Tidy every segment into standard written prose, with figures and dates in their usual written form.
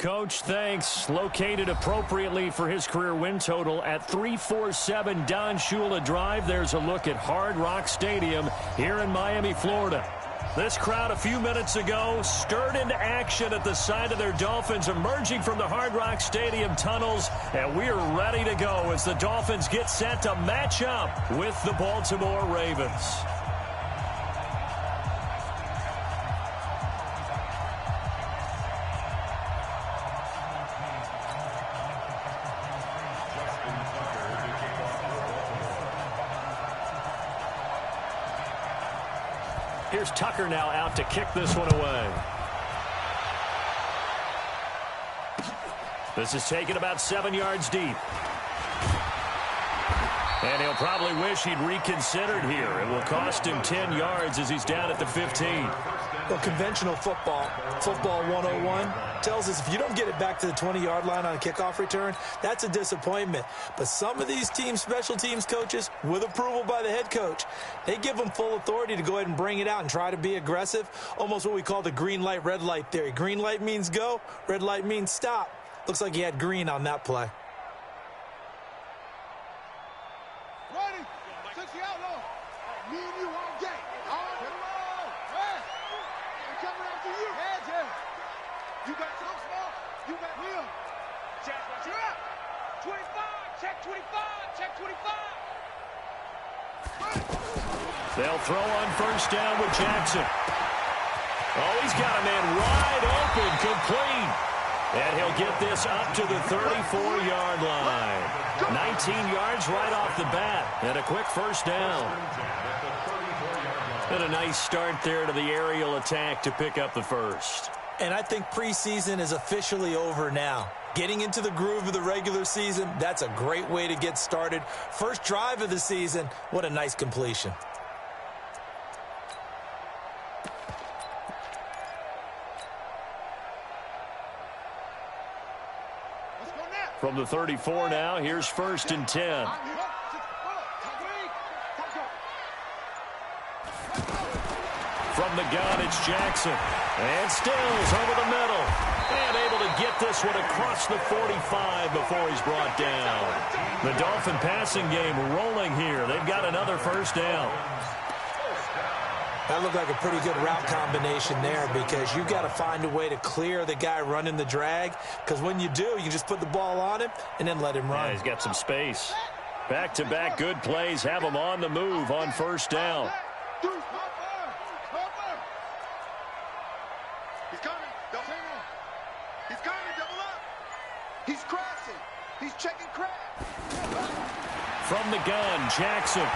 Coach, thanks. Located appropriately for his career win total at 347 Don Shula Drive. There's a look at Hard Rock Stadium here in Miami, Florida. This crowd a few minutes ago stirred into action at the side of their Dolphins emerging from the Hard Rock Stadium tunnels, and we're ready to go as the Dolphins get set to match up with the Baltimore Ravens. Here's Tucker now out to kick this one away. This is taken about 7 yards deep. And he'll probably wish he'd reconsidered here. It will cost him 10 yards as he's down at the 15. Well, conventional football 101, tells us if you don't get it back to the 20-yard line on a kickoff return, that's a disappointment. But some of these teams, special teams coaches, with approval by the head coach, they give them full authority to go ahead and bring it out and try to be aggressive, almost what we call the green light, red light theory. Green light means go, red light means stop. Looks like he had green on that play. Ready? Six outlaw. Me and you all day. All day long. Hey. They're coming after you. Heads in. You got so small. You got him. Check, watch it up. 25. Check 25. Check 25. They'll throw on first down with Jackson. Oh, he's got a man wide open, complete. And he'll get this up to the 34-yard line. 19 yards right off the bat. And a quick first down. And a nice start there to the aerial attack to pick up the first. And I think preseason is officially over now. Getting into the groove of the regular season, that's a great way to get started. First drive of the season, what a nice completion. From the 34 now, here's first and 10. From the gun, it's Jackson. And Stills over the middle. And able to get this one across the 45 before he's brought down. The Dolphin passing game rolling here. They've got another first down. That looked like a pretty good route combination there because you've got to find a way to clear the guy running the drag, because when you do, you just put the ball on him and then let him run. Yeah, he's got some space. Back-to-back good plays have him on the move on first down. He's coming. Don't hang on. He's coming. Double up. He's crashing. He's checking crash. From the gun, Jackson.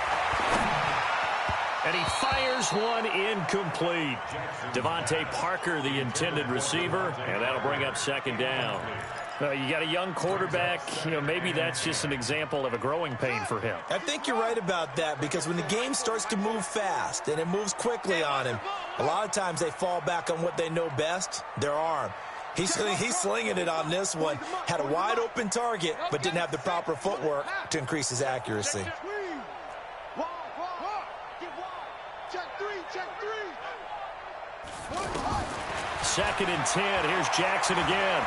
And he fires one incomplete. Devontae Parker, the intended receiver, and that'll bring up second down. You got a young quarterback. Maybe that's just an example of a growing pain for him. I think you're right about that, because when the game starts to move fast and it moves quickly on him, a lot of times they fall back on what they know best, their arm. He's slinging it on this one. Had a wide open target, but didn't have the proper footwork to increase his accuracy. Second and 10. Here's Jackson again.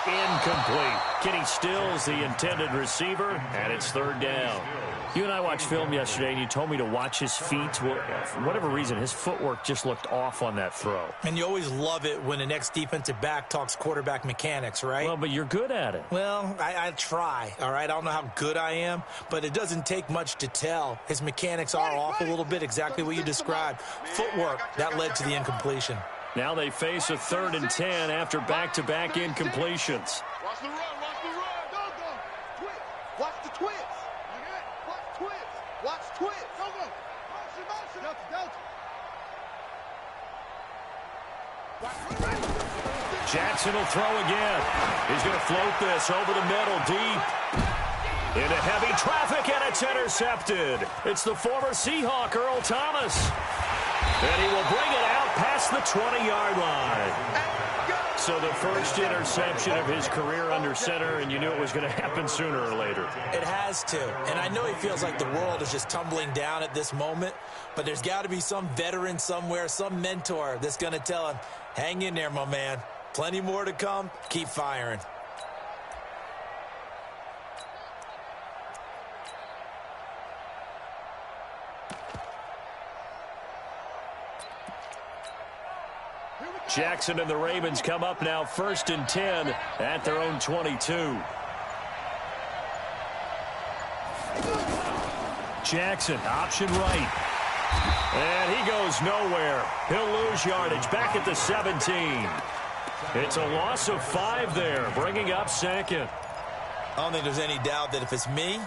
Incomplete. Kenny Stills, the intended receiver, and it's third down. You and I watched film yesterday, and you told me to watch his feet. Well, for whatever reason, his footwork just looked off on that throw. And you always love it when the next defensive back talks quarterback mechanics, right? Well, but you're good at it. Well, I try, all right? I don't know how good I am, but it doesn't take much to tell. His mechanics are off a little bit, exactly what you described. Footwork, that led to the incompletion. Now they face a third and 10 after back-to-back incompletions. Watch the run. Watch the run. Go. Twist. Watch the twist. Watch twist. Watch twist. Go. Motion. Delta. Jackson will throw again. He's going to float this over the middle, deep. Into heavy traffic, and it's intercepted. It's the former Seahawk, Earl Thomas. And he will bring it out past the 20-yard line. So the first interception of his career under center, and you knew it was going to happen sooner or later. It has to. And I know he feels like the world is just tumbling down at this moment, but there's got to be some veteran somewhere, some mentor that's going to tell him, hang in there, my man. Plenty more to come. Keep firing. Jackson and the Ravens come up now 1st and 10 at their own 22. Jackson, option right. And he goes nowhere. He'll lose yardage back at the 17. It's a loss of 5 there, bringing up 2nd. I don't think there's any doubt that if it's me,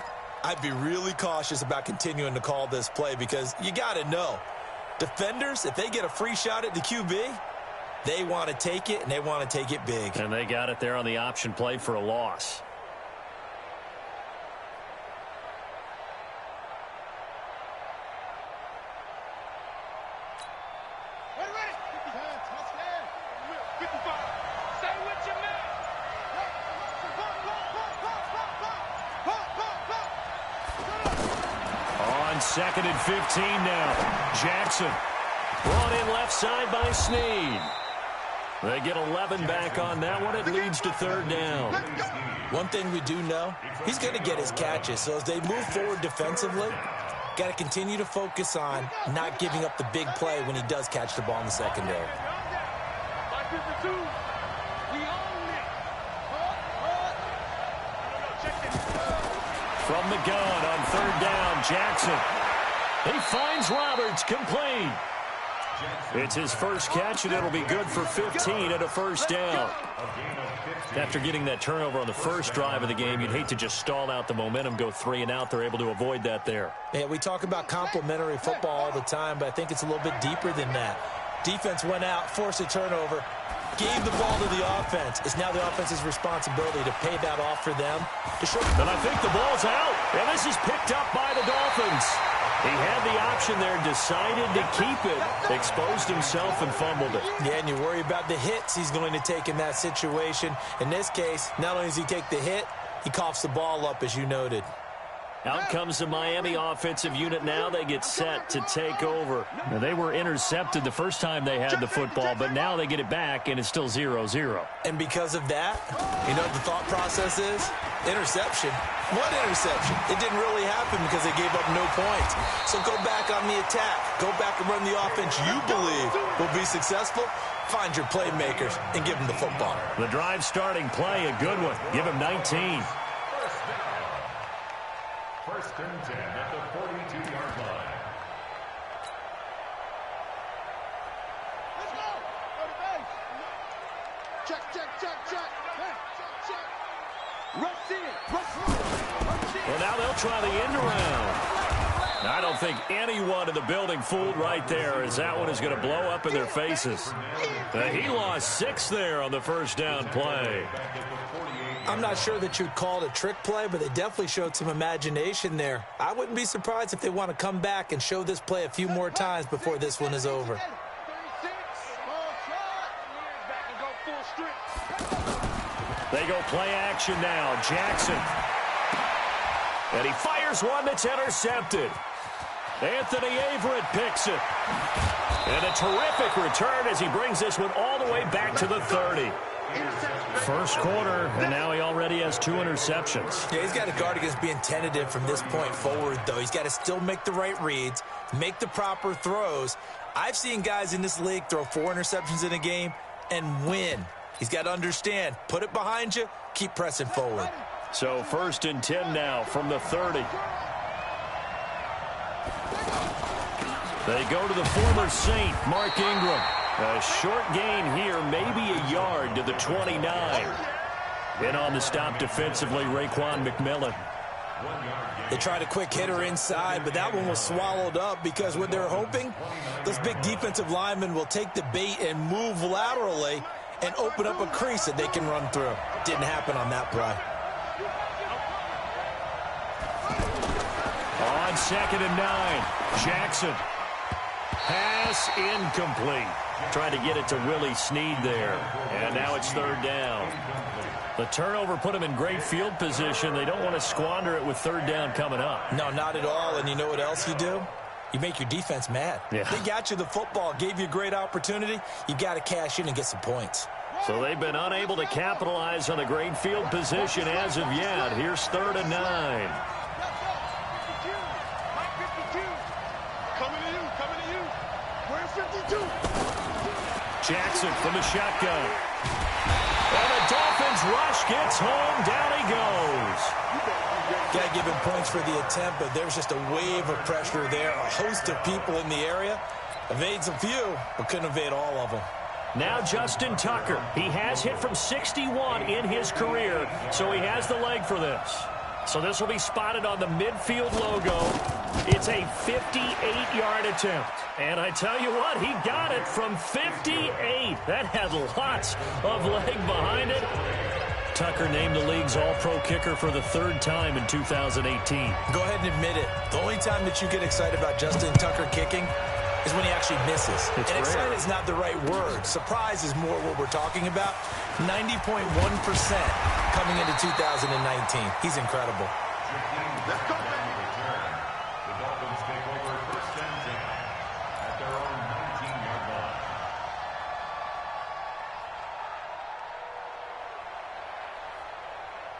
I'd be really cautious about continuing to call this play because you got to know, defenders, if they get a free shot at the QB, they want to take it, and they want to take it big. And they got it there on the option play for a loss. On 2nd and 15 now. Jackson brought in left side by Snead. They get 11 back on that one. It leads to 3rd down. One thing we do know, he's going to get his catches. So as they move forward defensively, got to continue to focus on not giving up the big play when he does catch the ball in the secondary. From the gun on 3rd down, Jackson. He finds Roberts, complete. It's his first catch, and it'll be good for 15 and a 1st down. After getting that turnover on the first drive of the game, you'd hate to just stall out the momentum, go 3 and out. They're able to avoid that there. Yeah, we talk about complementary football all the time, but I think it's a little bit deeper than that. Defense went out, forced a turnover, gave the ball to the offense. It's now the offense's responsibility to pay that off for them. And I think the ball's out, and this is picked up by the Dolphins. He had the option there, decided to keep it, exposed himself and fumbled it. Yeah, and you worry about the hits he's going to take in that situation. In this case, not only does he take the hit, he coughs the ball up, as you noted. Out comes the Miami offensive unit now. They get set to take over. Now, they were intercepted the first time they had the football, but now they get it back, and it's still 0-0. And because of that, you know what the thought process is? Interception. What interception? It didn't really happen because they gave up no points. So go back on the attack. Go back and run the offense you believe will be successful. Find your playmakers and give them the football. The drive starting play, a good one. Give him 19. 1st and 10 at the 42-yard line. Let's go. Go to base. Check, check, check, check. Hey, check, check. Rush in. Rush in. Well, now they'll try the end around. I don't think anyone in the building fooled right there, as that one is going to blow up in their faces. He lost 6 there on the 1st down play. I'm not sure that you'd call it a trick play, but they definitely showed some imagination there. I wouldn't be surprised if they want to come back and show this play a few more times before this one is over. They go play action now. Jackson. And he fires one that's intercepted. Anthony Averett picks it. And a terrific return as he brings this one all the way back to the 30. First quarter, and now he already has 2 interceptions. Yeah, he's got to guard against being tentative from this point forward, though. He's got to still make the right reads, make the proper throws. I've seen guys in this league throw 4 interceptions in a game and win. He's got to understand, put it behind you, keep pressing forward. So 1st and 10 now from the 30. They go to the former Saint, Mark Ingram. A short gain here, maybe a yard to the 29. And on the stop defensively, Raekwon McMillan. They tried a quick hitter inside, but that one was swallowed up because what they're hoping, those big defensive linemen will take the bait and move laterally and open up a crease that they can run through. Didn't happen on that play. On 2nd and 9, Jackson. Pass incomplete. Trying to get it to Willie Snead there. And now it's 3rd down. The turnover put him in great field position. They don't want to squander it with 3rd down coming up. No, not at all. And you know what else you do? You make your defense mad. Yeah. They got you the football, gave you a great opportunity. You got to cash in and get some points. So they've been unable to capitalize on the great field position as of yet. Here's 3rd and 9. Coming to you. Where's 52? Jackson from the shotgun. And the Dolphins rush gets home. Down he goes. Got to give him points for the attempt, but there's just a wave of pressure there. A host of people in the area. Evades a few, but couldn't evade all of them. Now Justin Tucker. He has hit from 61 in his career, so he has the leg for this. So this will be spotted on the midfield logo. It's a 58-yard attempt. And I tell you what, he got it from 58. That had lots of leg behind it. Tucker named the league's all-pro kicker for the 3rd time in 2018. Go ahead and admit it. The only time that you get excited about Justin Tucker kicking is when he actually misses. It's and rare. excited is not the right word. Surprise is more what we're talking about. 90.1% coming into 2019. He's incredible. Let's go, man. The Dolphins take over 1st and 10 at their own 19-yard line.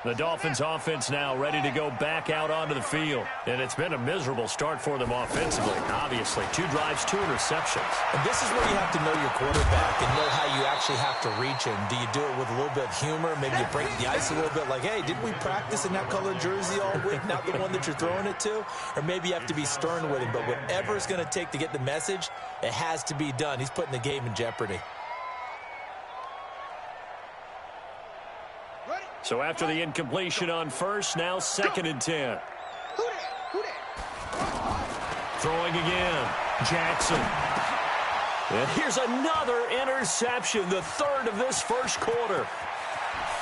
The Dolphins offense now ready to go back out onto the field. And it's been a miserable start for them offensively. Obviously, 2 drives, 2 interceptions. And this is where you have to know your quarterback and know how you actually have to reach him. Do you do it with a little bit of humor? Maybe you break the ice a little bit like, hey, didn't we practice in that colored jersey all week? Not the one that you're throwing it to? Or maybe you have to be stern with him. But whatever it's going to take to get the message, it has to be done. He's putting the game in jeopardy. So after the incompletion on first, now 2nd and 10. Throwing again. Jackson. And here's another interception, the 3rd of this first quarter.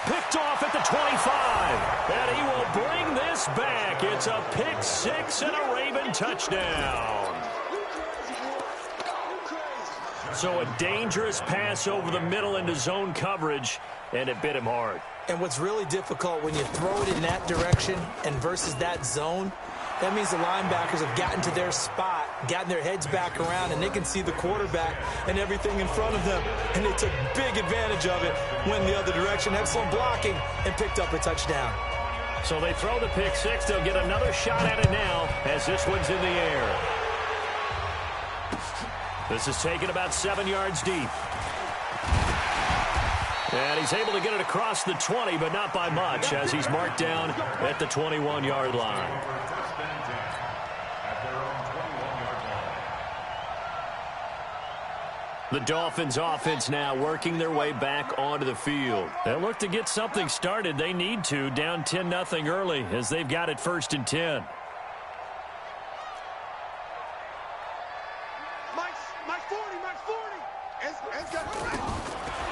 Picked off at the 25. And he will bring this back. It's a pick 6 and a Raven touchdown. So a dangerous pass over the middle into zone coverage, and it bit him hard. And what's really difficult when you throw it in that direction and versus that zone, that means the linebackers have gotten to their spot, gotten their heads back around, and they can see the quarterback and everything in front of them. And they took big advantage of it, went the other direction, excellent blocking, and picked up a touchdown. So they throw the pick 6. They'll get another shot at it now as this one's in the air. This is taken about 7 yards deep. And he's able to get it across the 20, but not by much, as he's marked down at the 21-yard line. The Dolphins offense now working their way back onto the field. They'll look to get something started. They need to, down 10-0 early, as they've got it 1st and 10.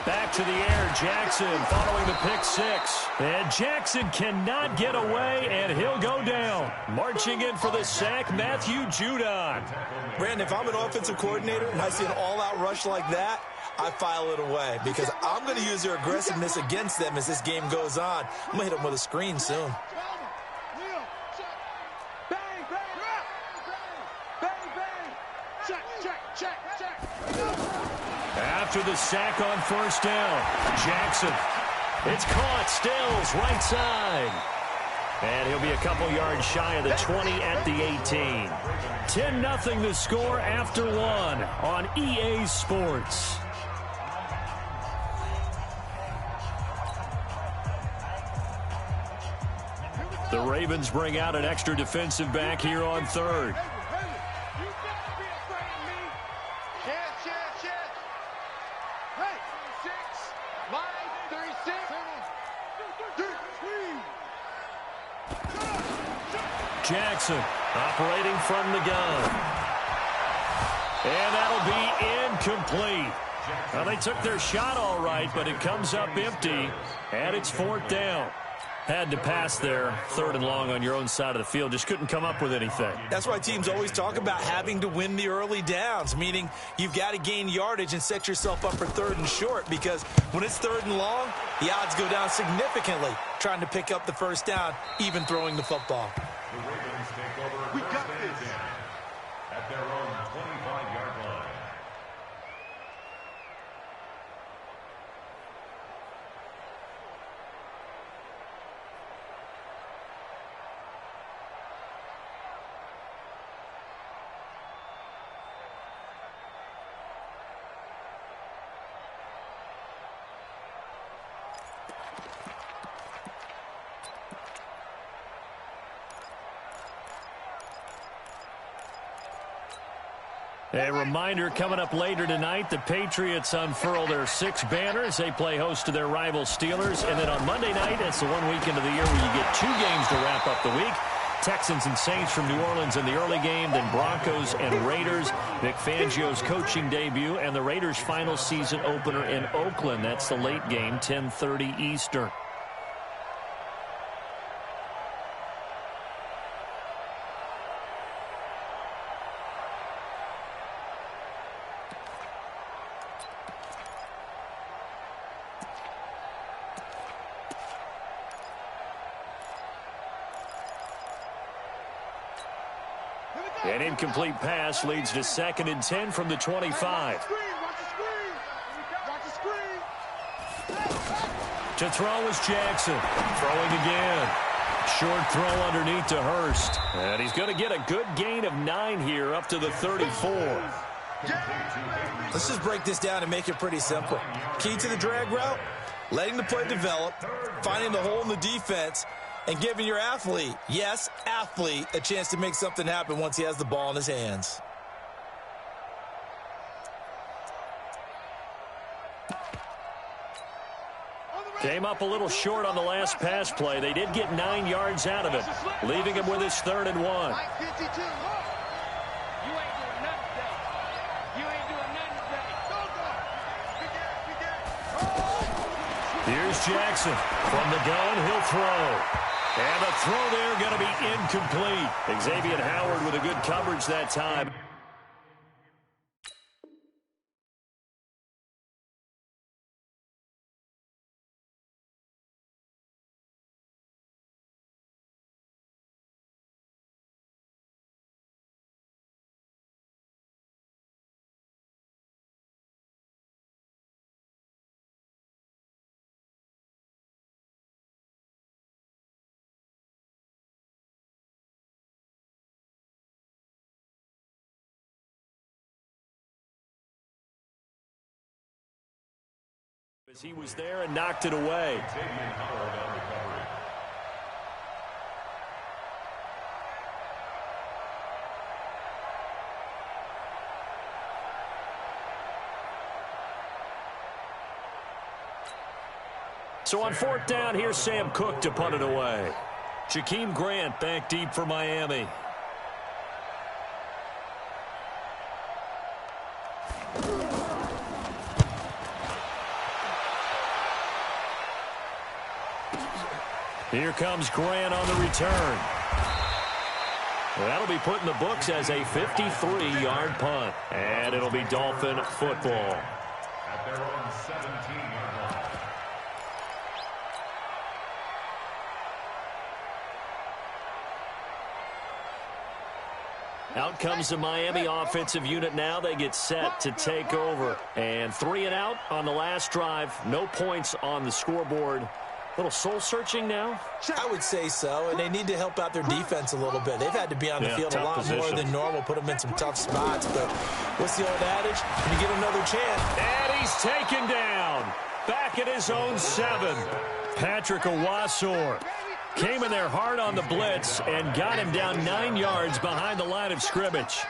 Back to the air, Jackson following the pick 6. And Jackson cannot get away, and he'll go down. Marching in for the sack, Matthew Judon. Brandon, if I'm an offensive coordinator and I see an all-out rush like that, I file it away because I'm going to use their aggressiveness against them as this game goes on. I'm going to hit them with a screen soon. After the sack on 1st down, Jackson. It's caught, Stills, right side. And he'll be a couple yards shy of the 20 at the 18. 10-0 the score after 1 on EA Sports. The Ravens bring out an extra defensive back here on 3rd. Jackson operating from the gun. And that'll be incomplete. Well, they took their shot all right, but it comes up empty, and it's 4th down. Had to pass there, 3rd and long on your own side of the field. Just couldn't come up with anything. That's why teams always talk about having to win the early downs, meaning you've got to gain yardage and set yourself up for 3rd and short, because when it's 3rd and long, the odds go down significantly trying to pick up the 1st down, even throwing the football. The Ravens take over We got 1st and this. 10 at their own 25-yard line. A reminder, coming up later tonight, the Patriots unfurl their 6 banners. They play host to their rival Steelers. And then on Monday night, it's the one weekend of the year where you get 2 games to wrap up the week. Texans and Saints from New Orleans in the early game, then Broncos and Raiders. Vic Fangio's coaching debut and the Raiders' final season opener in Oakland. That's the late game, 10:30 Eastern. An incomplete pass leads to 2nd and 10 from the 25. To throw is Jackson. Throwing again. Short throw underneath to Hurst. And he's going to get a good gain of 9 here up to the 34. Let's just break this down and make it pretty simple. Key to the drag route, letting the play develop, finding the hole in the defense, and giving your athlete, yes, athlete, a chance to make something happen once he has the ball in his hands. Came up a little short on the last pass play. They did get 9 yards out of it, leaving him with his 3rd and 1. Here's Jackson. From the gun, he'll throw. And the throw there going to be incomplete. Xavier Howard with a good coverage that time. As he was there and knocked it away. So on 4th down, here's Sam Cook to punt it away. Jakeem Grant back deep for Miami. Here comes Grant on the return. That'll be put in the books as a 53-yard punt. And it'll be Dolphin football. At their own 17-yard line. Out comes the Miami offensive unit now. They get set to take over. And 3 and out on the last drive. No points on the scoreboard. Little soul-searching now? I would say so, and they need to help out their defense a little bit. They've had to be on the field a lot more than normal, put them in some tough spots. But what's the old adage? When you get another chance. And he's taken down. Back at his own 7. Patrick Owasor came in there hard on the blitz and got him down 9 yards behind the line of scrimmage.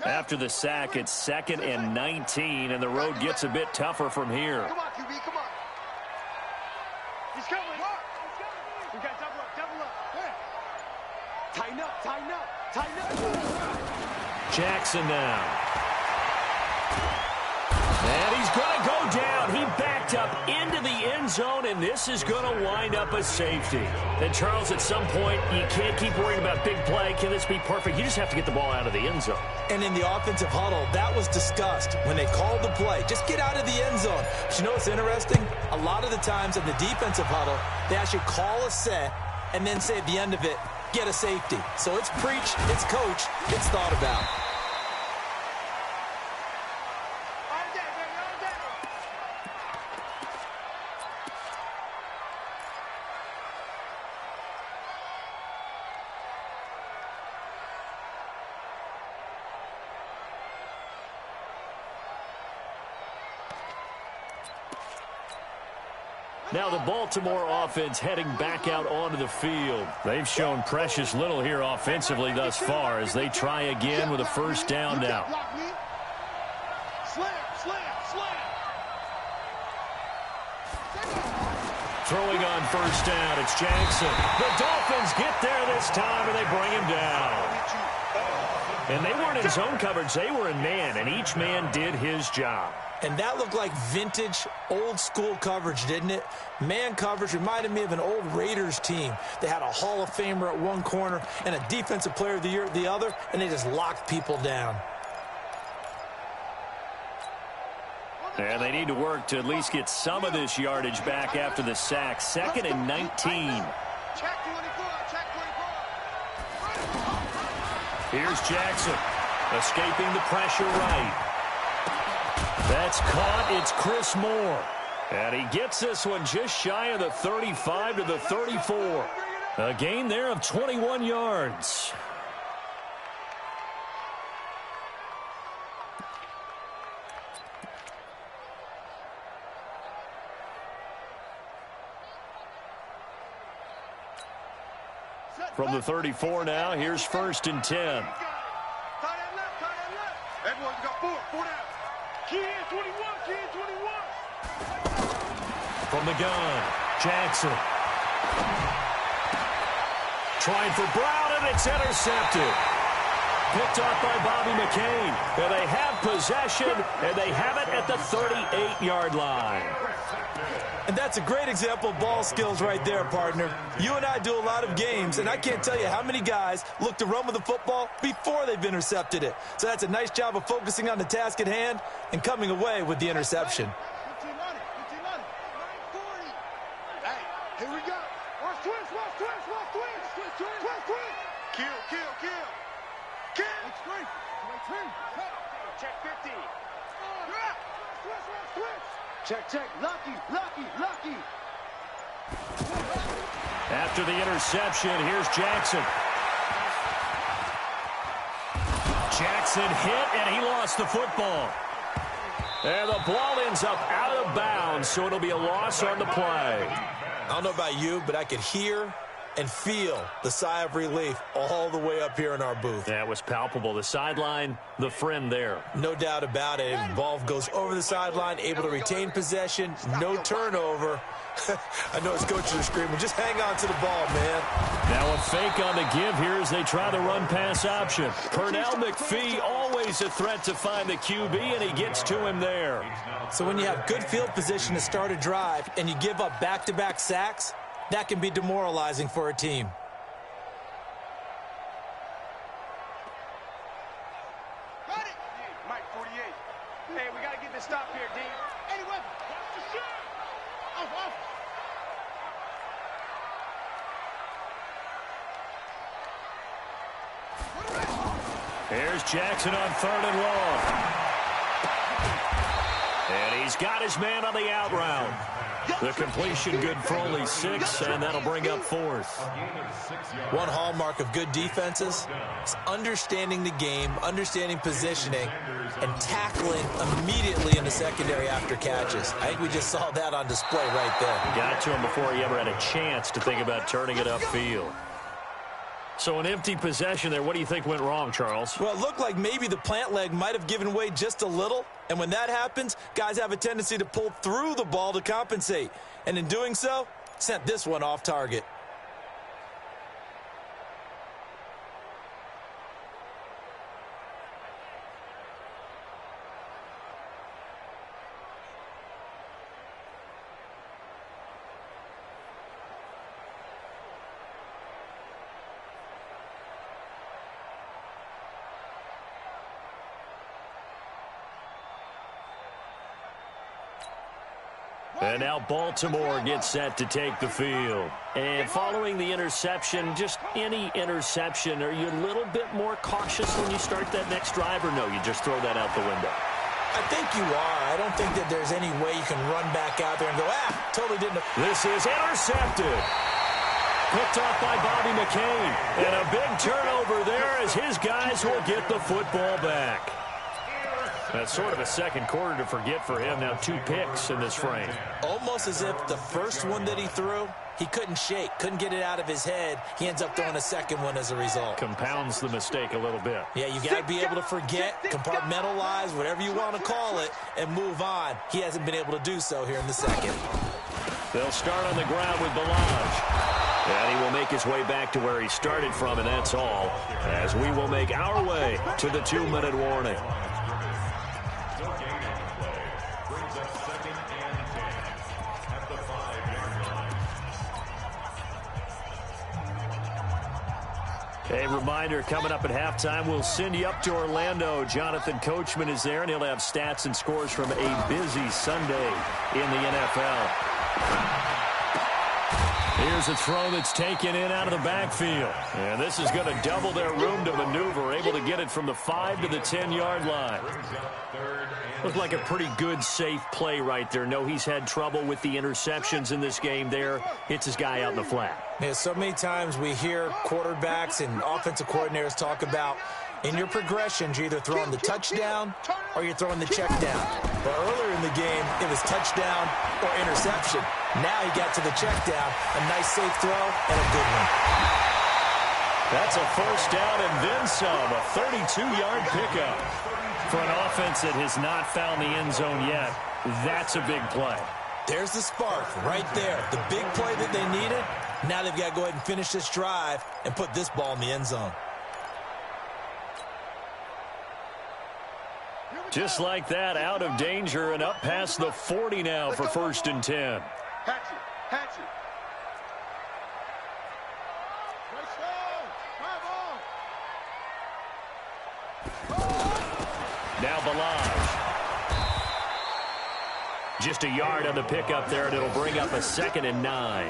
After the sack, it's 2nd and 19, and the road gets a bit tougher from here. Come on, QB, come on. He's coming. We got double up. Yeah. Tighten up. Jackson now. And he's going to go down. He backed up into the end zone, and this is going to wind up a safety. And, Charles, at some point, you can't keep worrying about big play. Can this be perfect? You just have to get the ball out of the end zone. And in the offensive huddle, that was discussed when they called the play. Just get out of the end zone. But you know what's interesting? A lot of the times in the defensive huddle, they actually call a set and then say at the end of it, get a safety. So it's preach, it's coach, it's thought about. Now the Baltimore offense heading back out onto the field. They've shown precious little here offensively thus far as they try again with a first down now. Throwing on first down, it's Jackson. The Dolphins get there this time, and they bring him down. And they weren't in zone coverage. They were in man, and each man did his job. And that looked like vintage, old-school coverage, didn't it? Man coverage reminded me of an old Raiders team. They had a Hall of Famer at one corner and a Defensive Player of the Year at the other, and they just locked people down. And they need to work to at least get some of this yardage back after the sack. 2nd and 19. Here's Jackson, escaping the pressure right. That's caught. It's Chris Moore. And he gets this one just shy of the 35 to the 34. A gain there of 21 yards. From the 34 now, here's 1st and 10. Everyone's got four down. Key in 21, key in 21. From the gun, Jackson. Trying for Brown, and it's intercepted. Picked off by Bobby McCain. And they have possession, and they have it at the 38-yard line. And that's a great example of ball skills right there, partner. You and I do a lot of games, and I can't tell you how many guys look to run with the football before they've intercepted it. So that's a nice job of focusing on the task at hand and coming away with the interception. Hey, here we go. Watch twist. Kill. Check 50. Check. Lucky. After the interception, here's Jackson. Jackson hit, and he lost the football. And the ball ends up out of bounds, so it'll be a loss on the play. I don't know about you, but I could hear and feel the sigh of relief all the way up here in our booth. That was palpable. The sideline, the friend there. No doubt about it. Ball goes over the sideline, able to retain possession, no turnover. I know his coaches are screaming, just hang on to the ball, man. Now a fake on the give here as they try the run-pass option. Pernell McPhee, always a threat to find the QB, and he gets to him there. So when you have good field position to start a drive and you give up back-to-back sacks, that can be demoralizing for a team. Got it. Mike 48. Hey, we got to get this stop here, D. Anyway, off. Here's Jackson on 3rd and long. And he's got his man on the out route. The completion good for only 6, and that'll bring up 4th. One hallmark of good defenses is understanding the game, understanding positioning, and tackling immediately in the secondary after catches. I think we just saw that on display right there. Got to him before he ever had a chance to think about turning it upfield. So an empty possession there. What do you think went wrong, Charles? Well, it looked like maybe the plant leg might have given way just a little. And when that happens, guys have a tendency to pull through the ball to compensate. And in doing so, sent this one off target. And now Baltimore gets set to take the field. And following the interception, just any interception, are you a little bit more cautious when you start that next drive, or no, you just throw that out the window? I think you are. I don't think that there's any way you can run back out there and go, totally didn't. This is intercepted. Picked off by Bobby McCain. And a big turnover there as his guys will get the football back. That's sort of a second quarter to forget for him. Now 2 picks in this frame. Almost as if the first one that he threw, he couldn't shake, couldn't get it out of his head. He ends up throwing a second one as a result. Compounds the mistake a little bit. Yeah, you got to be able to forget, compartmentalize, whatever you want to call it, and move on. He hasn't been able to do so here in the second. They'll start on the ground with Balaj. And he will make his way back to where he started from, and that's all, as we will make our way to the 2-minute warning. A reminder, coming up at halftime, we'll send you up to Orlando. Jonathan Coachman is there, and he'll have stats and scores from a busy Sunday in the NFL. Here's a throw that's taken in out of the backfield. And this is going to double their room to maneuver, able to get it from the 5 to the 10-yard line. Looked like a pretty good, safe play right there. No, he's had trouble with the interceptions in this game there. Hits his guy out in the flat. Yeah, so many times we hear quarterbacks and offensive coordinators talk about in your progressions, you're either throwing the touchdown or you're throwing the check down. But earlier in the game, it was touchdown or interception. Now he got to the check down, a nice safe throw, and a good one. That's a first down and then some, a 32-yard pickup. For an offense that has not found the end zone yet, that's a big play. There's the spark right there. The big play that they needed. Now they've got to go ahead and finish this drive and put this ball in the end zone. Just like that, out of danger and up past the 40 now for 1st and 10. Hatchet. Now Balaj. Just a yard on the pickup there, and it'll bring up a 2nd and 9.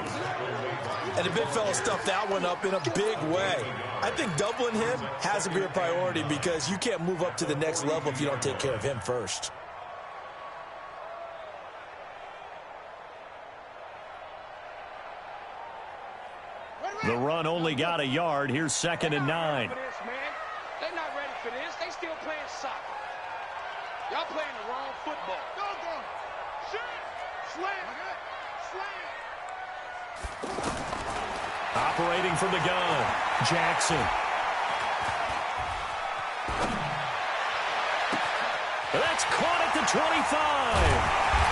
And the big fella stuffed that one up in a big way. I think doubling him has to be a priority because you can't move up to the next level if you don't take care of him first. The run only got a yard. Here's 2nd and 9. They're not ready for this. They still playing soccer. Y'all playing the wrong football. Go. Slam. Operating from the gun, Jackson. That's caught at the 25.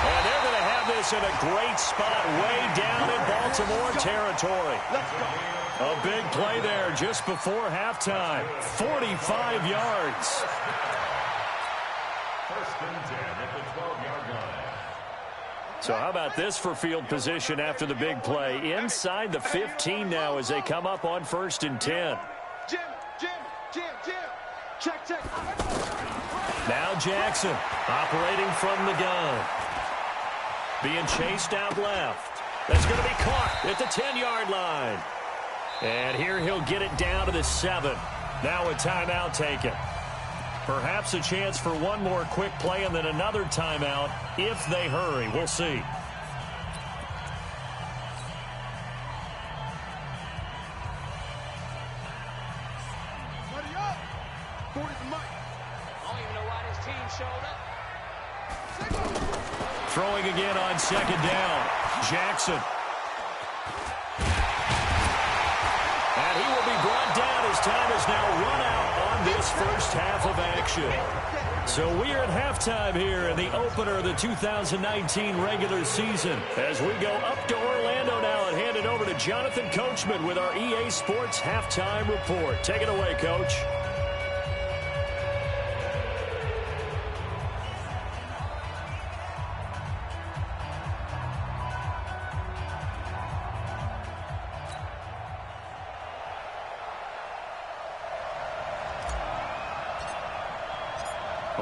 And they're going to have this in a great spot way down in Baltimore territory. A big play there just before halftime. 45 yards. 1st and 10 at the 12-yard line. So how about this for field position after the big play? Inside the 15 now as they come up on 1st and 10. Jim. Check. Now Jackson operating from the gun. Being chased out left. That's going to be caught at the 10-yard line. And here he'll get it down to the 7. Now a timeout taken. Perhaps a chance for one more quick play and then another timeout if they hurry. We'll see. Buddy up. 40 for Mike. I don't even know why this team showed up. Throwing again on 2nd down. Jackson. And he will be brought down as time is now run out on this first half of action. So we are at halftime here in the opener of the 2019 regular season. As we go up to Orlando now and hand it over to Jonathan Coachman with our EA Sports Halftime Report. Take it away, Coach.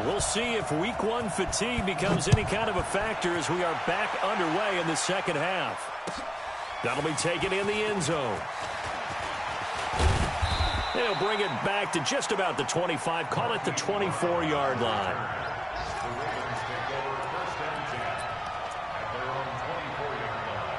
We'll see if week 1 fatigue becomes any kind of a factor as we are back underway in the second half. That'll be taken in the end zone. They'll bring it back to just about the 25, call it the 24-yard line. The Ravens take over 1st and 10 at their own 24-yard line.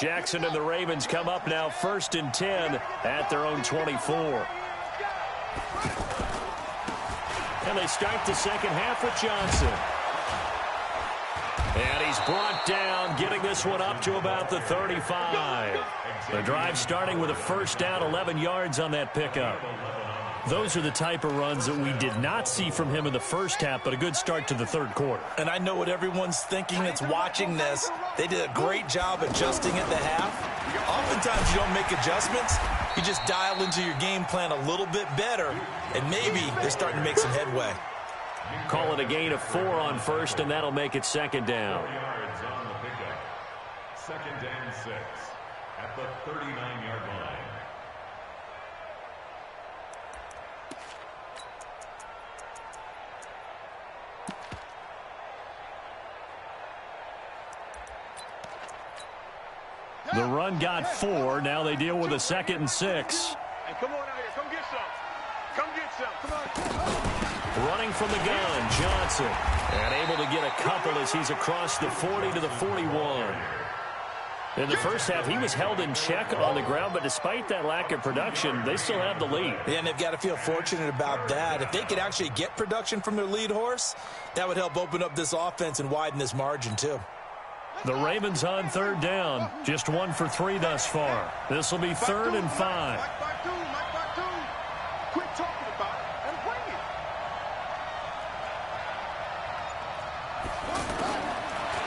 Jackson and the Ravens come up now 1st and 10 at their own 24. And they start the second half with Johnson. And he's brought down, getting this one up to about the 35. The drive starting with a first down, 11 yards on that pickup. Those are the type of runs that we did not see from him in the first half, but a good start to the third quarter. And I know what everyone's thinking that's watching this. They did a great job adjusting at the half. Oftentimes you don't make adjustments. You just dial into your game plan a little bit better, and maybe they're starting to make some headway. Call it a gain of 4 on first, and that'll make it second down. 4 yards on the pickup. 2nd and 6 at the 39-yard line. The run got 4. Now they deal with a 2nd and 6. Hey, come on out here. Come get some. Come get some. Come on. Running from the gun, Johnson. And able to get a couple as he's across the 40 to the 41. In the first half, he was held in check on the ground, but despite that lack of production, they still have the lead. Yeah, and they've got to feel fortunate about that. If they could actually get production from their lead horse, that would help open up this offense and widen this margin, too. The Ravens on 3rd down. Just 1 for 3 thus far. This will be 3rd and 5. Quit talking about it and bring it.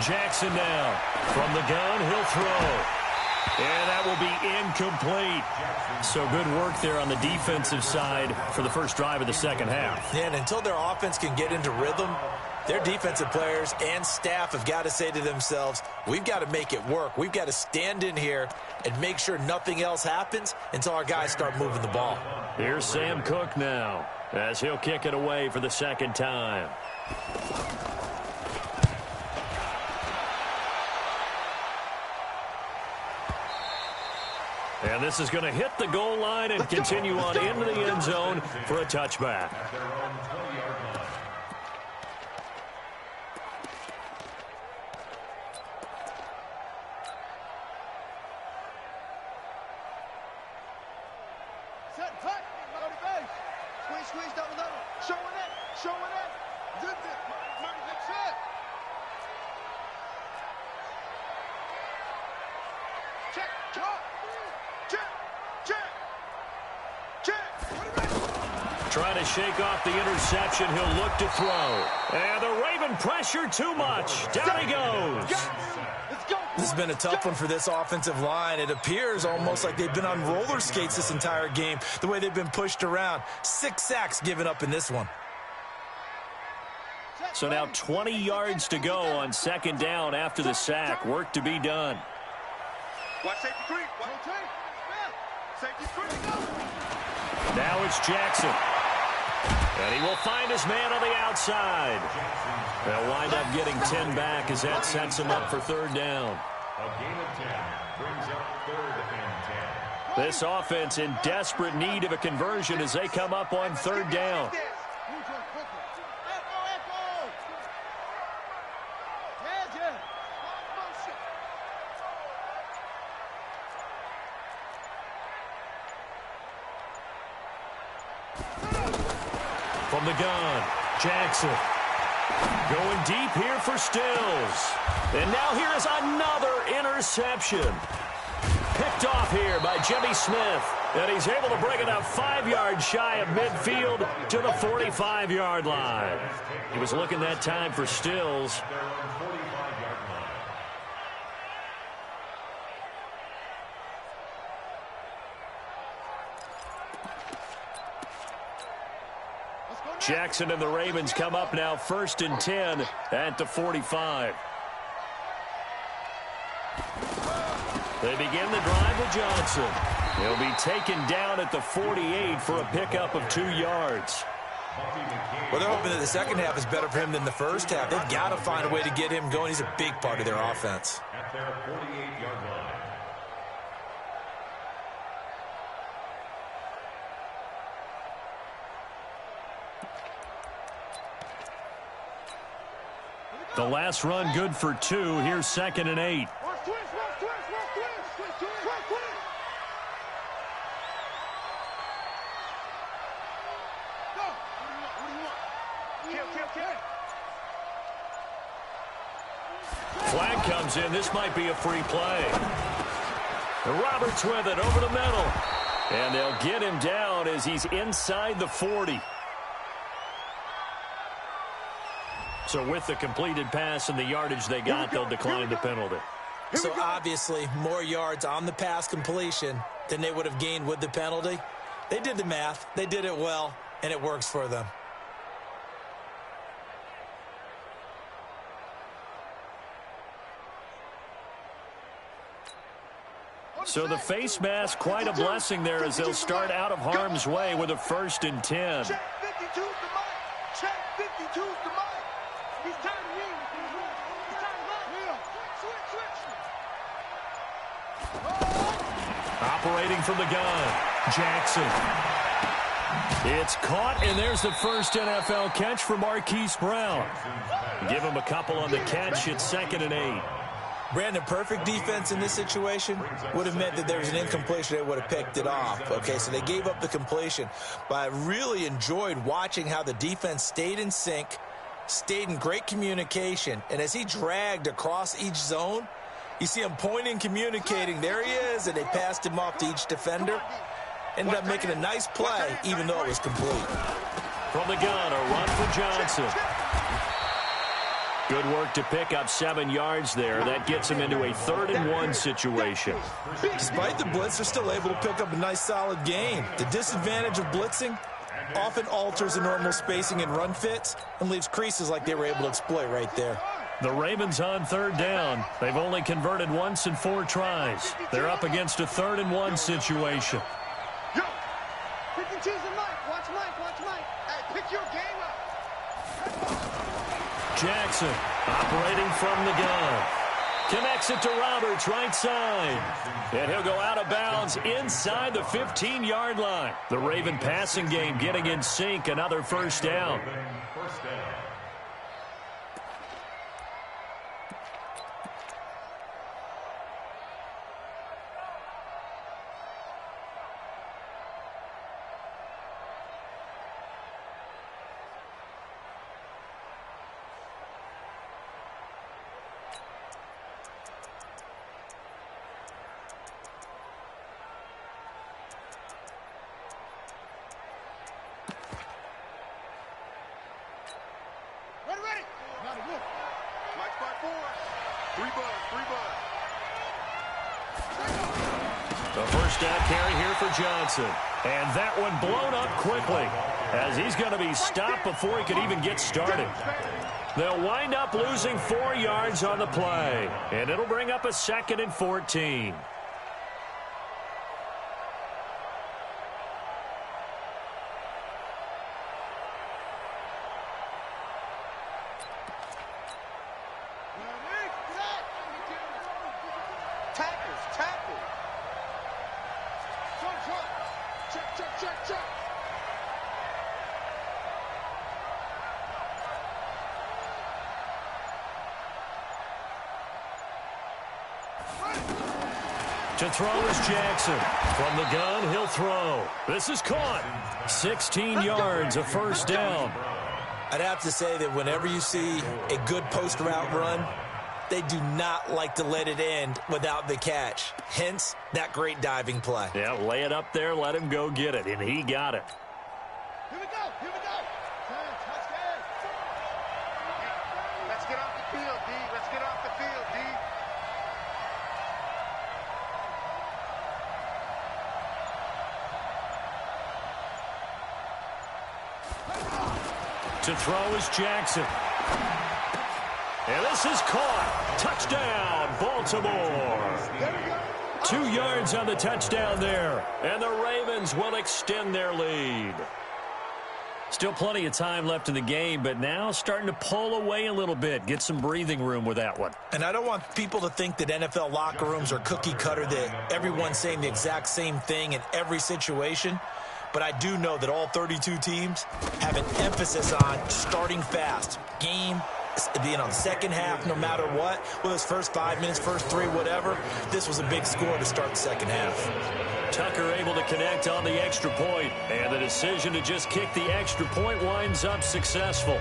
Jackson now. From the gun, he'll throw. And that will be incomplete. So good work there on the defensive side for the first drive of the second half. Yeah, and until their offense can get into rhythm, their defensive players and staff have got to say to themselves, we've got to make it work. We've got to stand in here and make sure nothing else happens until our guys start moving the ball. Here's Sam Cook now as he'll kick it away for the second time. And this is going to hit the goal line and continue on into the end zone for a touchback. At their own 20-yard line. Set, tight, go to base. Squeeze, double. Showing it. Zip it. Marty, that's it. Check. Trying to shake off the interception. He'll look to throw. And the Raven pressure too much. Down he goes. Let's go. This has been a tough one for this offensive line. It appears almost like they've been on roller skates this entire game, the way they've been pushed around. 6 sacks given up in this one. So now 20 yards to go on second down after the sack. Work to be done. Watch safety creep. Safety creep. Now it's Jackson. And he will find his man on the outside. They'll wind up getting 10 back as that sets him up for third down. A gain of 10 brings up 3rd and 10. This offense in desperate need of a conversion as they come up on third down. From the gun, Jackson. Going deep here for Stills. And now here is another interception. Picked off here by Jimmy Smith. And he's able to bring it up 5 yards shy of midfield to the 45-yard line. He was looking that time for Stills. Jackson and the Ravens come up now 1st and 10 at the 45. They begin the drive with Johnson. He'll be taken down at the 48 for a pickup of 2 yards. Well, they're hoping that the second half is better for him than the first half. They've got to find a way to get him going. He's a big part of their offense. At their 48-yard line. The last run good for 2. Here's 2nd and 8. Watch twist. Flag comes in. This might be a free play. Roberts with it over the middle. And they'll get him down as he's inside the 40. So with the completed pass and the yardage they got, they'll decline the penalty. So obviously more yards on the pass completion than they would have gained with the penalty. They did the math. They did it well, and it works for them. So the face mask, quite a blessing there as they'll start out of harm's way with a 1st and 10. Check 52's the mic. Check 52's the mic. He's tired of you. He's tired of us. Switch. Operating from the gun, Jackson. It's caught, and there's the first NFL catch for Marquise Brown. Give him a couple on the catch. It's 2nd and 8. Brandon, perfect defense in this situation would have meant that there was an incompletion. They would have picked it off. Okay, so they gave up the completion. But I really enjoyed watching how the defense stayed in sync, stayed in great communication. And as he dragged across each zone, you see him pointing, communicating. There he is, and they passed him off to each defender. Ended up making a nice play, even though it was complete. From the gun, a run for Johnson. Good work to pick up 7 yards there. That gets him into a 3rd and 1 situation. Despite the blitz, they're still able to pick up a nice, solid gain. The disadvantage of blitzing often alters the normal spacing and run fits and leaves creases like they were able to exploit right there. The Ravens on 3rd down. They've only converted once in 4 tries. They're up against a 3rd and 1 situation. Yo, 52's the mic. Watch Mike. Hey, pick your game up. Jackson operating from the gun. Connects it to Roberts, right side. And he'll go out of bounds inside the 15-yard line. The Raven passing game getting in sync. Another 1st down. Ready. Not a good. Mike 5-4. 3 bud. The 1st down carry here for Johnson. And that one blown up quickly as he's going to be stopped before he could even get started. They'll wind up losing 4 yards on the play. And it'll bring up a 2nd and 14. Tackle. Check. To throw is Jackson. From the gun, he'll throw. This is caught. 16 yards, a 1st down. I'd have to say that whenever you see a good post route run, they do not like to let it end without the catch. Hence, that great diving play. Yeah, lay it up there, let him go get it, and he got it. Here we go. Let's get off the field, D. To throw is Jackson. And this is caught. Touchdown, Baltimore. 2 yards on the touchdown there. And the Ravens will extend their lead. Still plenty of time left in the game, but now starting to pull away a little bit. Get some breathing room with that one. And I don't want people to think that NFL locker rooms are cookie cutter, that everyone's saying the exact same thing in every situation. But I do know that all 32 teams have an emphasis on starting fast, game being on the second half, no matter what, whether it's first 5 minutes, first 3, whatever, this was a big score to start the second half. Tucker able to connect on the extra point, and the decision to just kick the extra point winds up successful.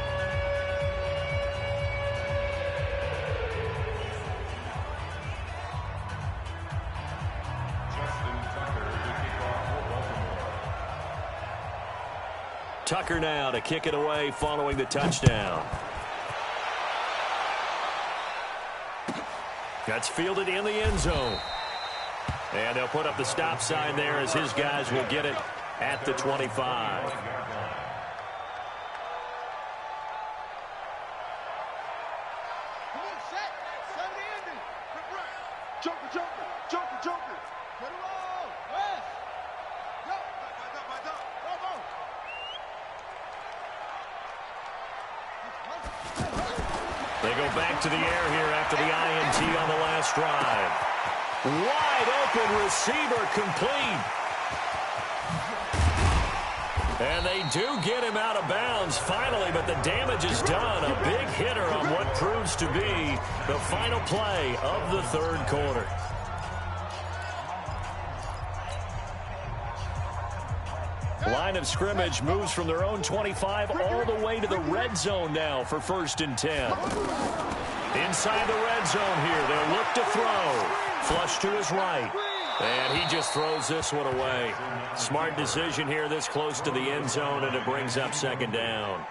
Tucker now to kick it away following the touchdown. That's fielded in the end zone. And they'll put up the stop sign there as his guys will get it at the 25. They go back to the air here after the INT on the last drive. Wide open receiver complete. And they do get him out of bounds finally, but the damage is done. A big hitter on what proves to be the final play of the third quarter. Line of scrimmage moves from their own 25 all the way to the red zone now for 1st and 10. Inside the red zone here, they'll look to throw. Flush to his right. And he just throws this one away. Smart decision here this close to the end zone, and it brings up 2nd down.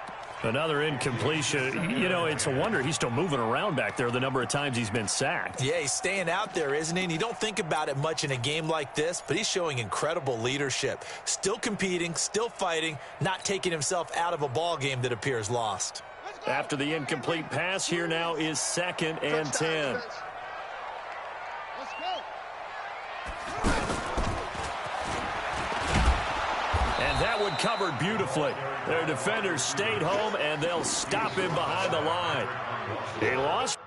Another incompletion. You know, it's a wonder he's still moving around back there the number of times he's been sacked. Yeah, he's staying out there, isn't he? And you don't think about it much in a game like this, but he's showing incredible leadership. Still competing, still fighting, not taking himself out of a ball game that appears lost. After the incomplete pass, here now is 2nd and 10. And that one covered beautifully. Their defenders stayed home, and they'll stop him behind the line. He lost.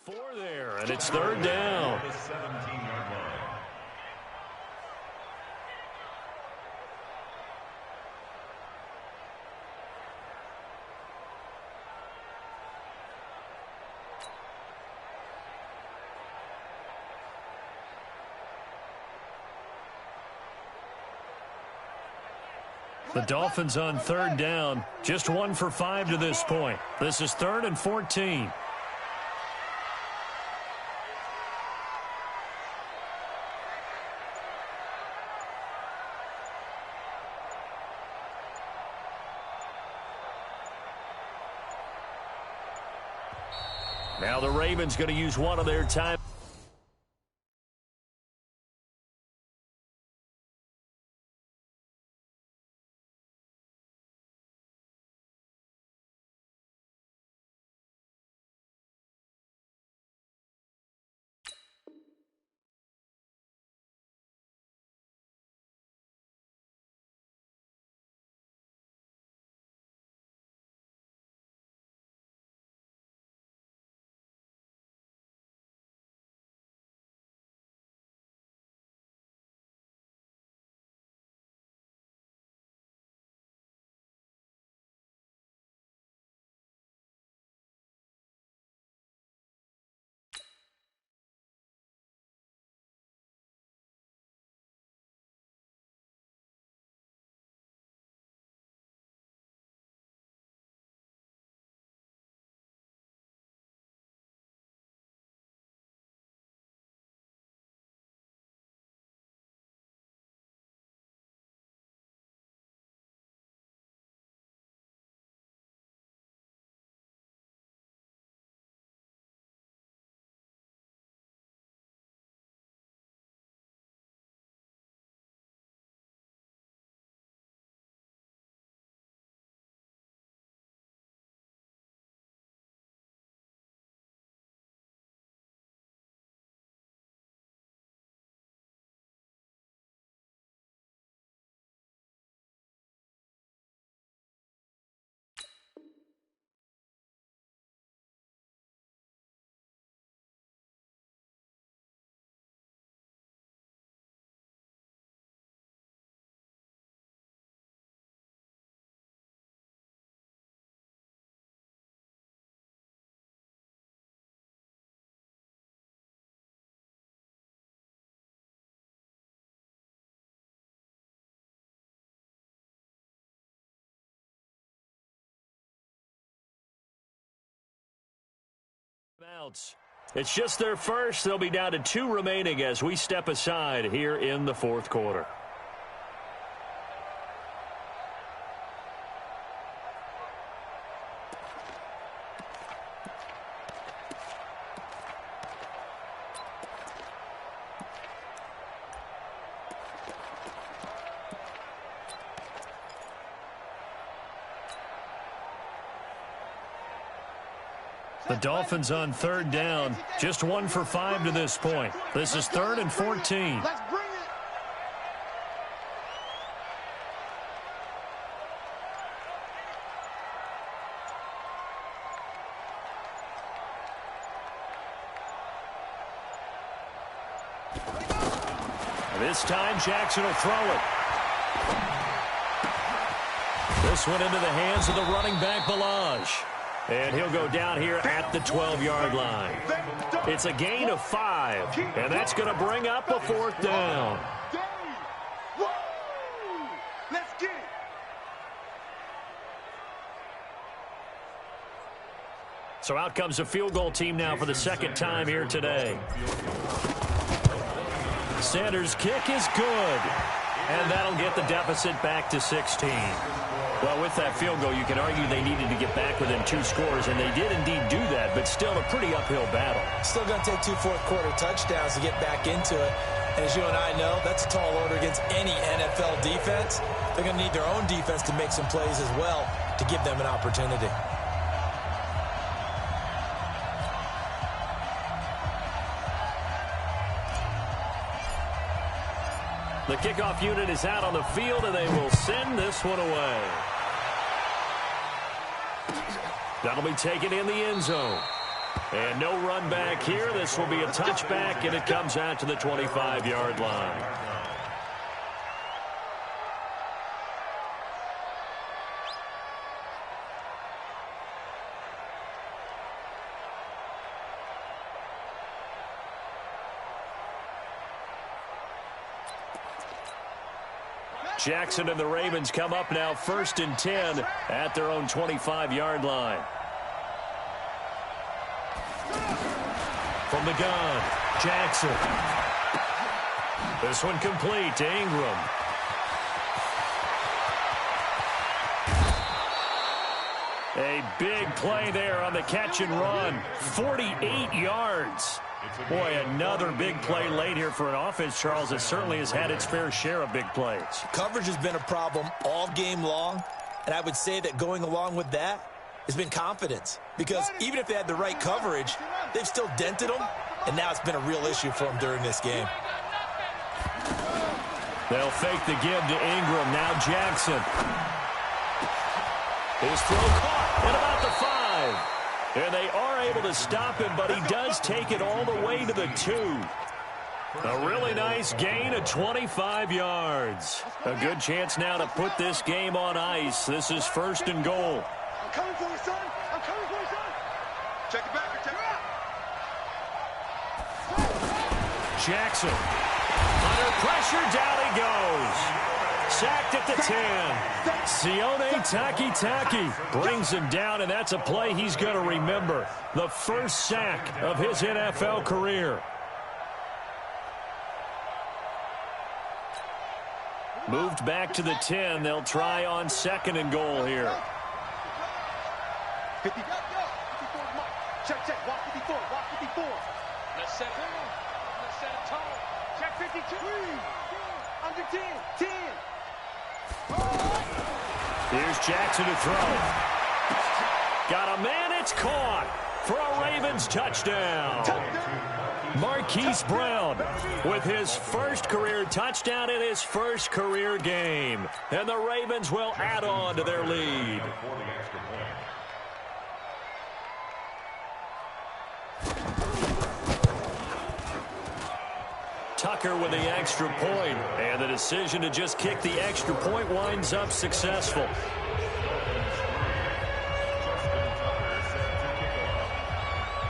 Four there, and it's 3rd down. The 17-yard line. The Dolphins on 3rd down, just 1 for 5 to this point. This is 3rd and 14. Now the Ravens going to use one of their time. Timeouts. It's just their first. They'll be down to 2 remaining as we step aside here in the fourth quarter. The Dolphins on third down, just 1 for 5 to this point. This is 3rd and 14. Let's bring it. This time Jackson will throw it. This one into the hands of the running back, Balaj. And he'll go down here at the 12-yard line. It's a gain of 5, and that's going to bring up a 4th down. Let's get it. So out comes a field goal team now for the second time here today. Sanders' kick is good, and that'll get the deficit back to 16. Well, with that field goal, you can argue they needed to get back within 2 scores, and they did indeed do that, but still a pretty uphill battle. Still going to take 2 fourth-quarter touchdowns to get back into it. And as you and I know, that's a tall order against any NFL defense. They're going to need their own defense to make some plays as well to give them an opportunity. The kickoff unit is out on the field, and they will send this one away. That'll be taken in the end zone. And no run back here. This will be a touchback, and it comes out to the 25-yard line. Jackson and the Ravens come up now 1st and 10 at their own 25-yard line. From the gun, Jackson. This one complete to Ingram. A big play there on the catch and run. 48 yards. Boy, another big play late here for an offense, Charles, that certainly has had its fair share of big plays. Coverage has been a problem all game long, and I would say that going along with that has been confidence. Because even if they had the right coverage, they've still dented them, and now it's been a real issue for them during this game. They'll fake the give to Ingram. Now Jackson. His throw caught at about the 5. And they are able to stop him, but he does take it all the way to the 2. A really nice gain of 25 yards. A good chance now to put this game on ice. This is 1st and goal. I'm coming for you, son. I'm coming for you, son. Check it back. Check it out. Jackson. Under pressure, down he goes. Sacked at the 10. Sione Takitaki brings him down, and that's a play he's going to remember. The first sack of his NFL career. Moved back to the 10. They'll try on 2nd and goal here. 50. Check. Walk 54. Walk 54. Let's set a tone. Check 52. Under 10. 10. Here's Jackson to throw. Got a man, it's caught for a Ravens touchdown. Marquise Brown with his first career touchdown in his first career game. And the Ravens will add on to their lead. Tucker with the extra point, and the decision to just kick the extra point winds up successful.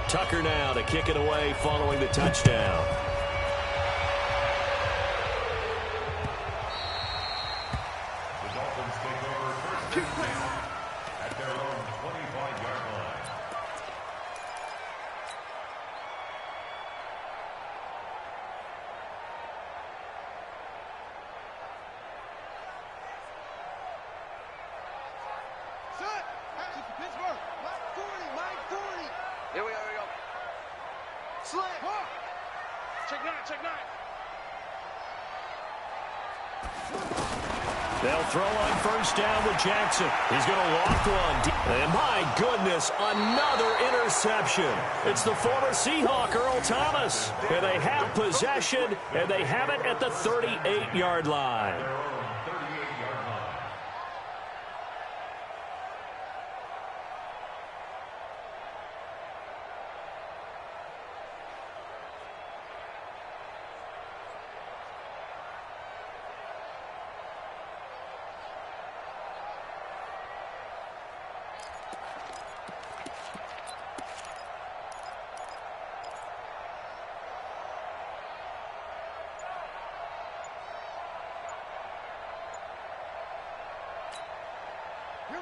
Tucker now to kick it away following the touchdown. The Dolphins take over 1st and 10 at their own 25-yard line. Check nine, check nine. They'll throw on first down with Jackson. He's going to lock one. And my goodness, another interception. It's the former Seahawk, Earl Thomas. And they have possession, and they have it at the 38-yard line.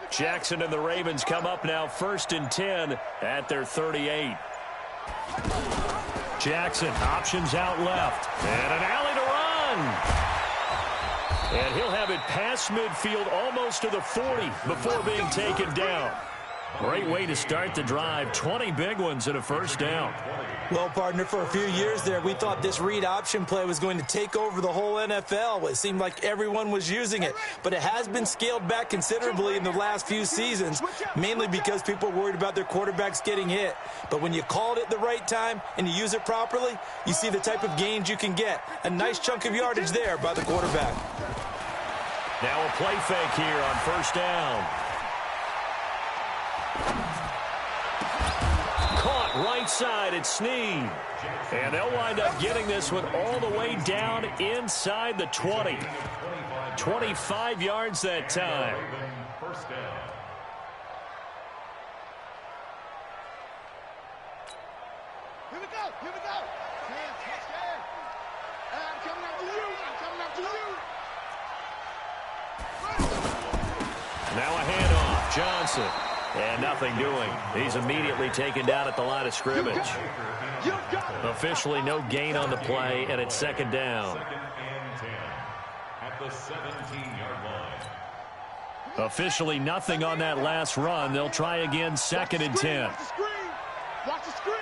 Jackson and the Ravens come up now 1st and 10 at their 38. Jackson options out left. And an alley to run. And he'll have it past midfield almost to the 40 before being taken down. Great way to start the drive. 20 big ones and a first down. Well, partner, for a few years there, we thought this read option play was going to take over the whole NFL. It seemed like everyone was using it, but it has been scaled back considerably in the last few seasons, mainly because people are worried about their quarterbacks getting hit. But when you call it at the right time and you use it properly, you see the type of gains you can get. A nice chunk of yardage there by the quarterback. Now a play fake here on first down. Caught right side at Snead. And they'll wind up getting this one all the way down inside the 20. 25 yards that time. First down. Here we go. Here we go. Touchdown. I'm coming after you. I'm coming after you. Now a handoff. Johnson. And nothing doing. He's immediately taken down at the line of scrimmage. Officially no gain on the play, and it's second down. 2nd and 10 at the 17-yard line. Officially nothing on that last run. They'll try again 2nd and 10. Watch the screen. Watch the screen.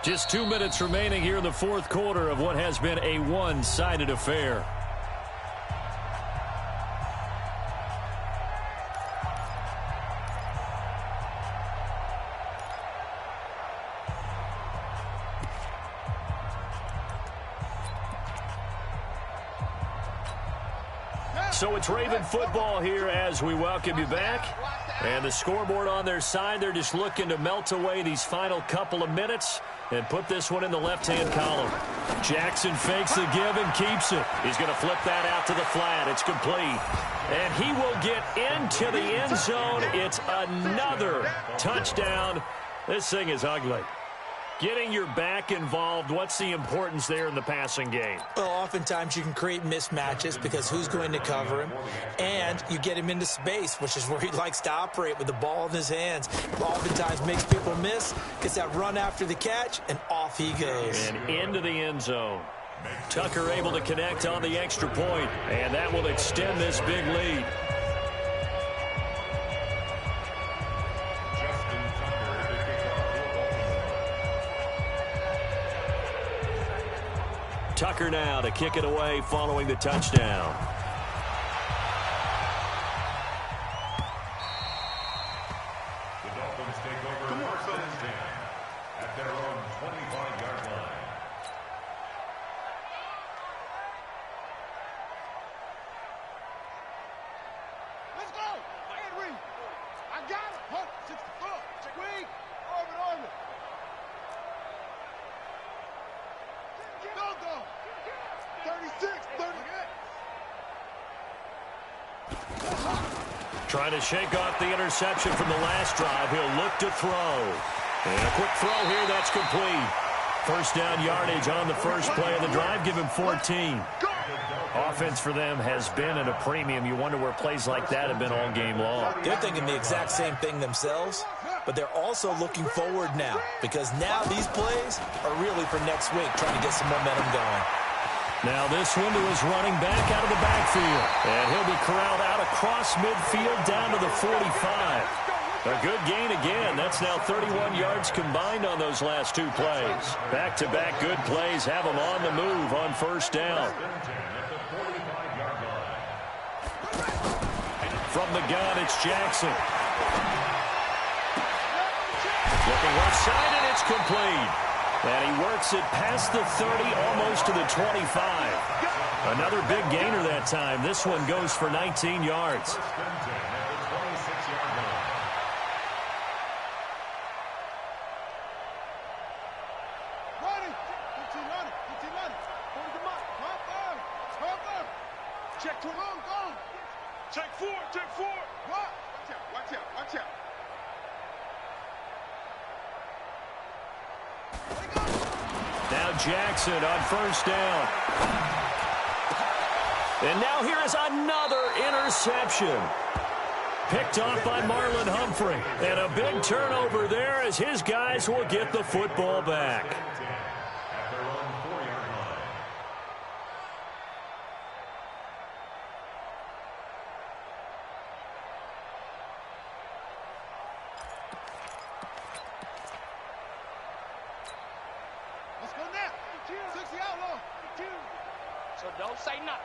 Just 2 minutes remaining here in the fourth quarter of what has been a one-sided affair. So it's Raven football here as we welcome you back. And the scoreboard on their side, they're just looking to melt away these final couple of minutes and put this one in the left-hand column. Jackson fakes the give and keeps it. He's going to flip that out to the flat. It's complete. And he will get into the end zone. It's another touchdown. This thing is ugly. Getting your back involved, what's the importance there in the passing game? Well, oftentimes you can create mismatches because who's going to cover him, and you get him into space, which is where he likes to operate with the ball in his hands. Oftentimes makes people miss, gets that run after the catch, and off he goes. And into the end zone. Tucker able to connect on the extra point, and that will extend this big lead. Tucker now to kick it away following the touchdown. The Dolphins take over 1st and 10 at their own 25-yard line. Let's go. Henry. I got it. Hunt. 64. Check wing. Orbit. Go. 36, 30. Trying to shake off the interception from the last drive. He'll look to throw. And a quick throw here, that's complete. First down yardage on the first play of the drive. Give him 14. Offense for them has been at a premium. You wonder where plays like that have been all game long. They're thinking the exact same thing themselves, but they're also looking forward now because now these plays are really for next week, trying to get some momentum going. Now this one to his running back out of the backfield. And he'll be corralled out across midfield down to the 45. A good gain again. That's now 31 yards combined on those last two plays. Back-to-back good plays have them on the move on first down. From the gun, it's Jackson. Looking left side, and it's complete. And he works it past the 30, almost to the 25. Another big gainer that time. This one goes for 19 yards. Check to run, go. Check forward, check forward. What? Watch out, watch out, watch out. Now Jackson on first down. And now here is another interception. Picked off by Marlon Humphrey. And a big turnover there as his guys will get the football back. Let's go now. 60 outlaw. So don't say nothing.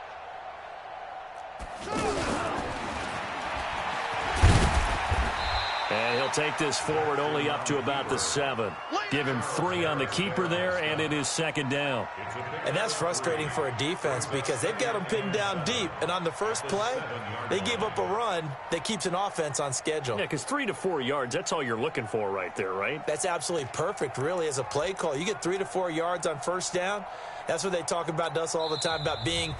And he'll take this forward only up to about the 7. Give him 3 on the keeper there, and it is second down. And that's frustrating for a defense because they've got them pinned down deep. And on the first play, they gave up a run that keeps an offense on schedule. Yeah, because 3 to 4 yards, that's all you're looking for right there, right? That's absolutely perfect, really, as a play call. You get 3 to 4 yards on first down. That's what they talk about to us all the time, about being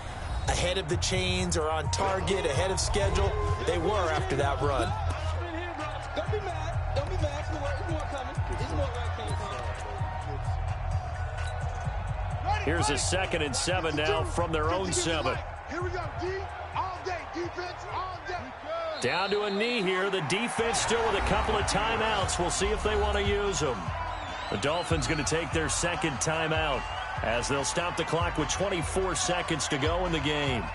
ahead of the chains or on target, ahead of schedule. They were after that run. Don't be mad. Don't be mad. It's more coming. It's more coming. Here's a 2nd and 7 now from their own 7. Here we go, D. All day. Defense, all day. Down to a knee here. The defense still with a couple of timeouts. We'll see if they want to use them. The Dolphins going to take their second timeout as they'll stop the clock with 24 seconds to go in the game.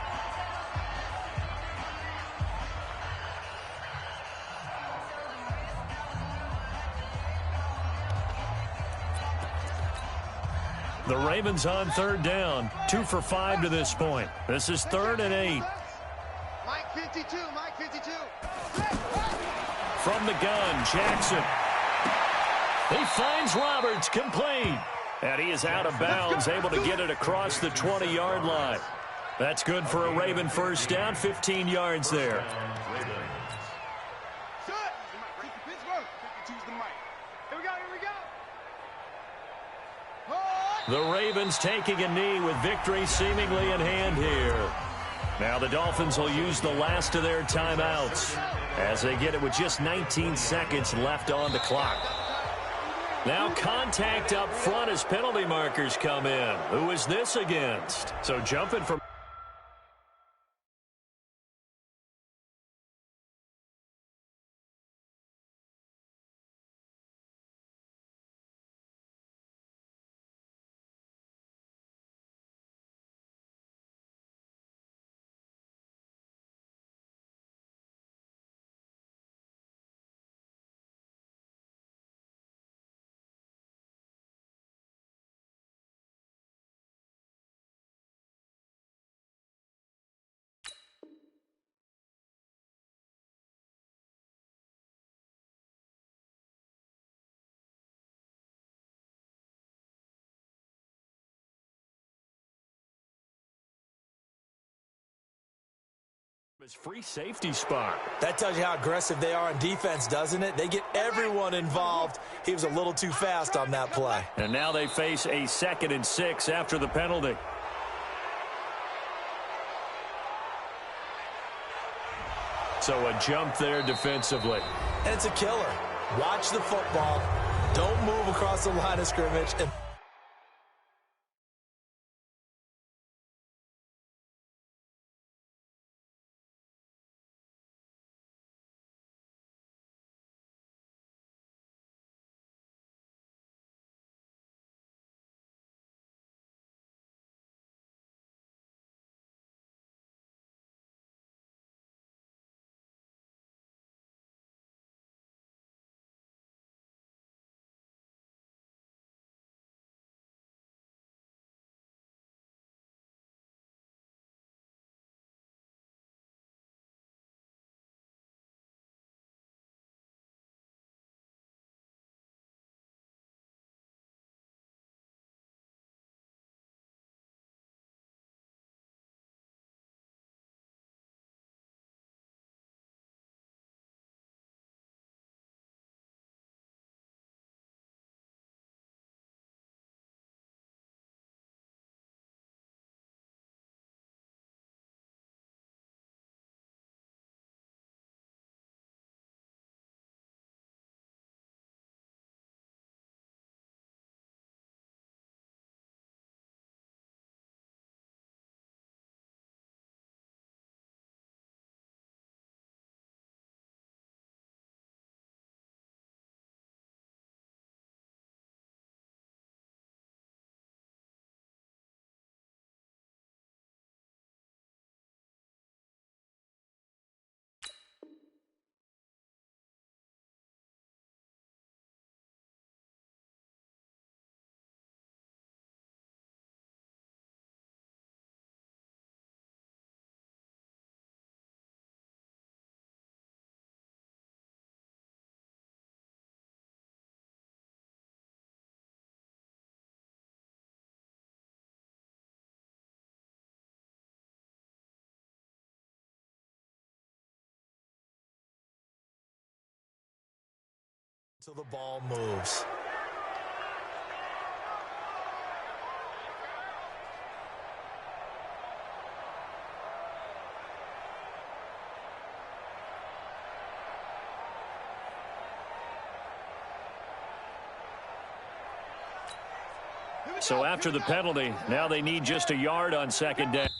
The Ravens on third down. 2 for 5 to this point. This is 3rd and 8. Mike 52, Mike 52. From the gun, Jackson. He finds Roberts, complete. And he is out of bounds, able to get it across the 20-yard line. That's good for a Raven first down, 15 yards there. Pittsburgh. 52's the mic. Here we go, here we go. The Ravens taking a knee with victory seemingly in hand here. Now the Dolphins will use the last of their timeouts as they get it with just 19 seconds left on the clock. Now contact up front as penalty markers come in. Who is this against? So jumping from his free safety spot. That tells you how aggressive they are on defense, doesn't it? They get everyone involved. He was a little too fast on that play. And now they face a 2nd and 6 after the penalty. So a jump there defensively. And it's a killer. Watch the football. Don't move across the line of scrimmage. And Till the ball moves. So after the penalty, now they need just a yard on second down.